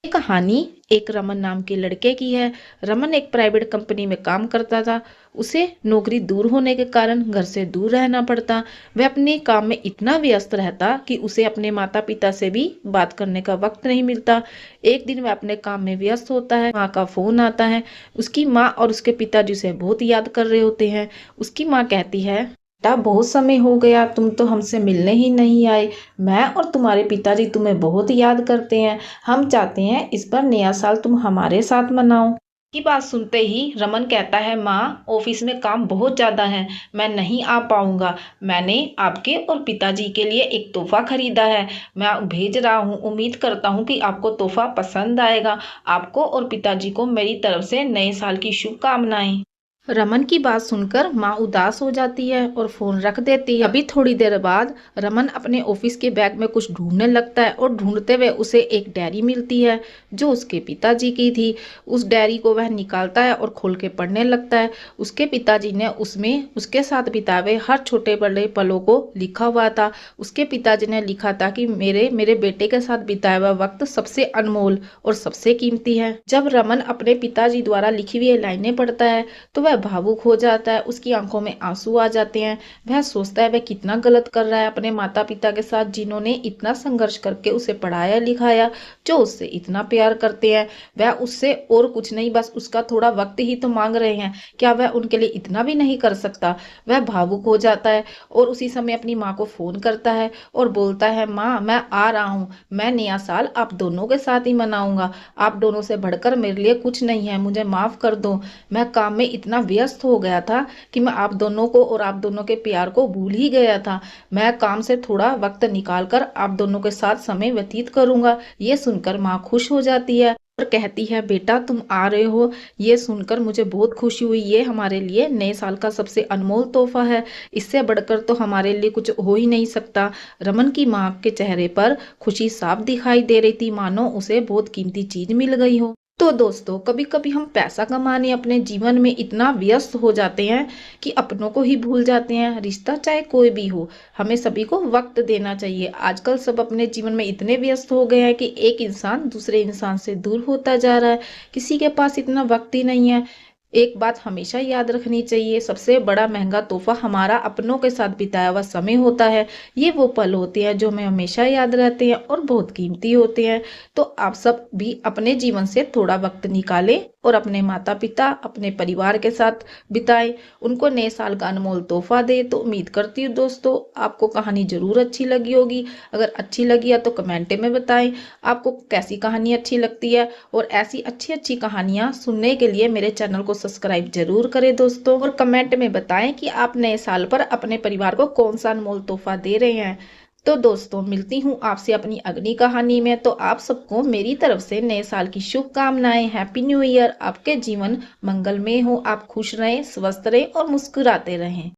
ये कहानी एक रमन नाम के लड़के की है। रमन एक प्राइवेट कंपनी में काम करता था। उसे नौकरी दूर होने के कारण घर से दूर रहना पड़ता। वह अपने काम में इतना व्यस्त रहता कि उसे अपने माता पिता से भी बात करने का वक्त नहीं मिलता। एक दिन वह अपने काम में व्यस्त होता है, माँ का फोन आता है। उसकी माँ और उसके पिताजी उसे बहुत याद कर रहे होते हैं। उसकी माँ कहती है, बेटा बहुत समय हो गया, तुम तो हमसे मिलने ही नहीं आए। मैं और तुम्हारे पिताजी तुम्हें बहुत याद करते हैं। हम चाहते हैं इस बार नया साल तुम हमारे साथ मनाओ। की बात सुनते ही रमन कहता है, माँ ऑफिस में काम बहुत ज्यादा है, मैं नहीं आ पाऊंगा। मैंने आपके और पिताजी के लिए एक तोहफा खरीदा है, मैं भेज रहा हूँ। उम्मीद करता हूँ कि आपको तोहफा पसंद आएगा। आपको और पिताजी को मेरी तरफ से नए साल की शुभकामनाएं। रमन की बात सुनकर माँ उदास हो जाती है और फोन रख देती है। अभी थोड़ी देर बाद रमन अपने ऑफिस के बैग में कुछ ढूंढने लगता है और ढूंढते हुए उसे एक डायरी मिलती है जो उसके पिताजी की थी। उस डायरी को वह निकालता है और खोल के पढ़ने लगता है। उसके पिताजी ने उसमें उसके साथ बिताए हुए हर छोटे बड़े पलों को लिखा हुआ था। उसके पिताजी ने लिखा था कि मेरे मेरे बेटे के साथ बिताया हुआ वक्त सबसे अनमोल और सबसे कीमती है। जब रमन अपने पिताजी द्वारा लिखी हुई लाइनें पढ़ता है तो वह भावुक हो जाता है। उसकी आंखों में आंसू आ जाते हैं। वह सोचता है वह कितना गलत कर रहा है अपने माता पिता के साथ, जिन्होंने इतना संघर्ष करके उसे पढ़ाया लिखाया, जो उससे इतना प्यार करते हैं। वह उससे और कुछ नहीं, बस उसका थोड़ा वक्त ही तो मांग रहे हैं। क्या वह उनके लिए इतना भी नहीं कर सकता? वह भावुक हो जाता है और उसी समय अपनी माँ को फोन करता है और बोलता है, माँ मैं आ रहा हूँ, मैं नया साल आप दोनों के साथ ही मनाऊंगा। आप दोनों से बढ़कर मेरे लिए कुछ नहीं है, मुझे माफ कर दो। मैं काम में इतना व्यस्त हो गया था कि मैं आप दोनों को और आप दोनों के प्यार को भूल ही गया था। मैं काम से थोड़ा वक्त निकाल कर आप दोनों के साथ समय व्यतीत करूंगा। ये सुनकर माँ खुश हो जाती है और कहती है, बेटा तुम आ रहे हो, ये सुनकर मुझे बहुत खुशी हुई। ये हमारे लिए नए साल का सबसे अनमोल तोहफा है। इससे बढ़कर तो हमारे लिए कुछ हो ही नहीं सकता। रमन की माँ के चेहरे पर खुशी साफ दिखाई दे रही थी, मानो उसे बहुत कीमती चीज मिल गई हो। तो दोस्तों, कभी कभी हम पैसा कमाने अपने जीवन में इतना व्यस्त हो जाते हैं कि अपनों को ही भूल जाते हैं। रिश्ता चाहे कोई भी हो, हमें सभी को वक्त देना चाहिए। आजकल सब अपने जीवन में इतने व्यस्त हो गए हैं कि एक इंसान दूसरे इंसान से दूर होता जा रहा है। किसी के पास इतना वक्त ही नहीं है। एक बात हमेशा याद रखनी चाहिए, सबसे बड़ा महंगा तोहफा हमारा अपनों के साथ बिताया हुआ समय होता है। ये वो पल होते हैं जो हमें हमेशा याद रहते हैं और बहुत कीमती होते हैं। तो आप सब भी अपने जीवन से थोड़ा वक्त निकालें और अपने माता पिता, अपने परिवार के साथ बिताएं। उनको नए साल का अनमोल तोहफा दे। तो उम्मीद करती हूँ दोस्तों आपको कहानी जरूर अच्छी लगी होगी। अगर अच्छी लगी है तो कमेंट में बताएं आपको कैसी कहानी अच्छी लगती है। और ऐसी अच्छी अच्छी कहानियां सुनने के लिए मेरे चैनल को सब्सक्राइब जरूर करें दोस्तों। और कमेंट में बताएं कि आप नए साल पर अपने परिवार को कौन सा अनमोल तोहफा दे रहे हैं। तो दोस्तों, मिलती हूँ आपसे अपनी अगली कहानी में। तो आप सबको मेरी तरफ से नए साल की शुभकामनाएं। Happy new year. आपके जीवन मंगलमय हो, आप खुश रहें, स्वस्थ रहें और मुस्कुराते रहें।